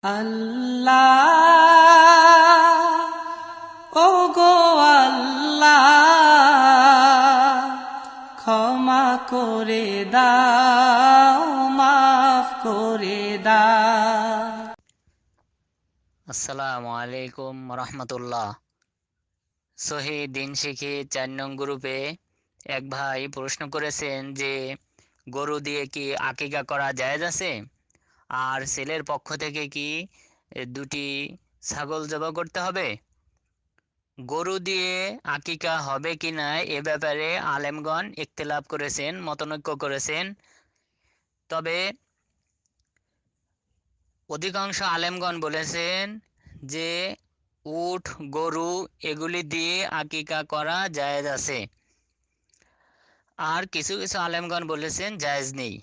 আল্লাহ ও গো আল্লাহ ক্ষমা করে দাও মাফ করে দাও। আসসালামু আলাইকুম রহমতুল্লাহ। সহি দিন শিখি 4 নং গ্রুপে এক ভাই প্রশ্ন করেছেন যে গরু দিয়ে কি আকিকা করা জায়েজ আছে, আর ছেলের পক্ষ থেকে কি দুটি ছাগল জবাই করতে হবে। গরু দিয়ে আকিকা হবে কিনা এ ব্যাপারে আলেমগণ ইখতিলাফ করেছেন, মতনৈক্য করেছেন। তবে অধিকাংশ আলেমগণ বলেছেন যে উট, গরু এগুলি দিয়ে আকিকা করা জায়েজ আছে, আর কিছু কিছু আলেমগণ বলেছেন জায়েজ নেই।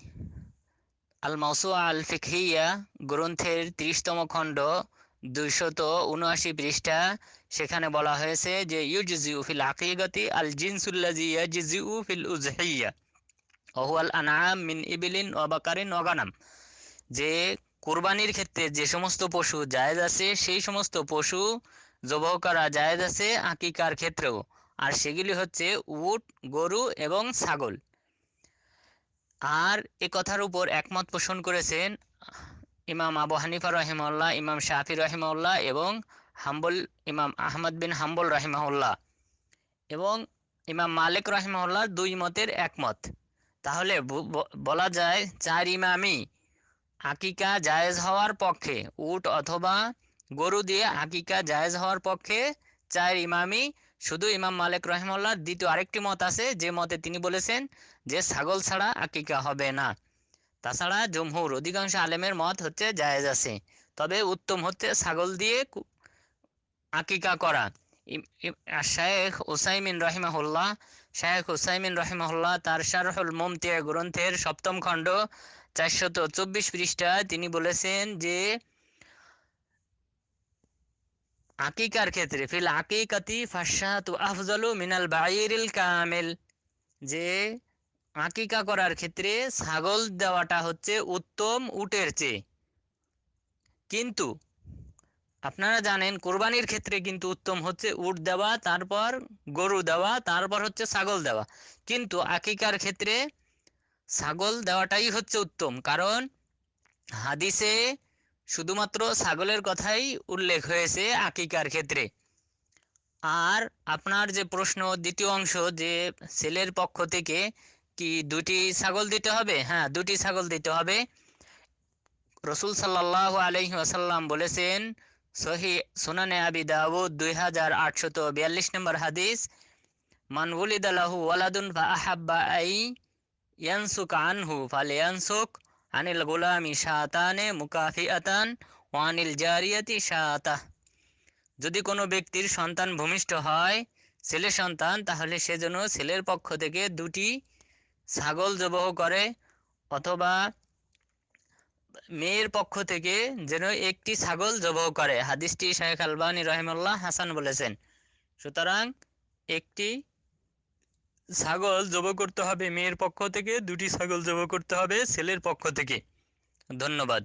আল মাওসুআ আল ফিকহিয়া গ্রন্থের 30তম খণ্ড 279 পৃষ্ঠা, সেখানে বলা হয়েছে যে ইউজজিউ ফিল আকিকাতি আল জিনসুল্লাযী ইয়াজজিউ ফিল উযহিয়া ওয়া হুয়াল আনআম মিন ইবিলিন ওয়া বাকারিন ওয়া গানাম। যে কুরবানির ক্ষেত্রে যে সমস্ত পশু জায়েজ আছে সেই সমস্ত পশু জবাহ করা জায়েজ আছে আকিকার ক্ষেত্রেও, আর সেগুলি হচ্ছে উট, গরু এবং ছাগল। আর এ কথার উপর একমত পোষণ করেছেন ইমাম আবু হানিফা রহিমাহুল্লাহ, ইমাম শাফি রহিমাহুল্লাহ এবং ইমাম আহমদ বিন হাম্বল রহিমাহুল্লাহ এবং ইমাম মালিক রহিমাহুল্লাহ, দুই মতের একমত। তাহলে বলা যায় 4 ইমামই আকিকা জায়েজ হওয়ার পক্ষে, উট অথবা গরু দিয়ে আকিকা জায়েজ হওয়ার পক্ষে 4 ইমামই। শুধু ইমাম মালিক রহিমাহুল্লাহর দ্বিতীয় আরেকটি মত আছে, যে মতে তিনি বলেছেন যে ছাগল ছাড়া আকিকা হবে না। তাছাড়া জমহুর অধিকাংশ আলেমের মত হচ্ছে জায়েজ আছে, তবে উত্তম হচ্ছে ছাগল দিয়ে আকিকা করা। শায়েখ উসাইমিন রহিমাহুল্লাহ তার শারহুল মুমতি গ্রন্থের 7ম খণ্ড 424 পৃষ্ঠা তিনি বলেছেন যে আকিকার ক্ষেত্রে ফিল আকিকাতি ফাশাতু আফজালু মিনাল বাঈরিল কামিল, যে আকিকা করার ক্ষেত্রে ছাগল দেওয়াটা হচ্ছে উত্তম উটের চেয়ে। কিন্তু আপনারা জানেন কোরবানির ক্ষেত্রে কিন্তু উত্তম হচ্ছে উট দেওয়া, তারপর গরু দেওয়া, তারপর হচ্ছে ছাগল দেওয়া। কিন্তু আকিকার ক্ষেত্রে ছাগল দেওয়াটাই হচ্ছে উত্তম, কারণ হাদিসে শুধুমাত্র ছাগলের কথাই উল্লেখ হয়েছে আকিকার ক্ষেত্রে। আর আপনার যে প্রশ্ন দ্বিতীয় অংশ, যে ছেলের পক্ষ থেকে কি দুটি ছাগল দিতে হবে, হ্যাঁ, দুটি ছাগল দিতে হবে। রসুল সাল্লাল্লাহু আলাইহি ওয়াসাল্লাম বলেছেন, সহি সুনানে আবি দাউদ 2842 নম্বর হাদিস, মান ওয়ালিদা লাহু ওয়ালাদুন ফা আহাব্বা আই ইয়ানসুক আনহু ফালিয়ানসুক আনিল গুলামি শাতানে মুকাফিআতান ওয়া আনিল জারিয়াতি শাতাহ। যদি কোনো ব্যক্তির সন্তান ভূমিষ্ঠ হয়, ছেলে সন্তান, তাহলে সে যেন ছেলের পক্ষ থেকে দুটি ছাগল জবাহ করে, অথবা মেয়ের পক্ষ থেকে যেন একটি ছাগল জবাহ করে। হাদিসটি শাইখ আলবানী রহিমাহুল্লাহ হাসান বলেছেন। সুতরাং একটি ছাগল জবাহ করতে হবে মেয়ের পক্ষ থেকে, দুটি ছাগল জবাহ করতে হবে ছেলের পক্ষ থেকে। ধন্যবাদ।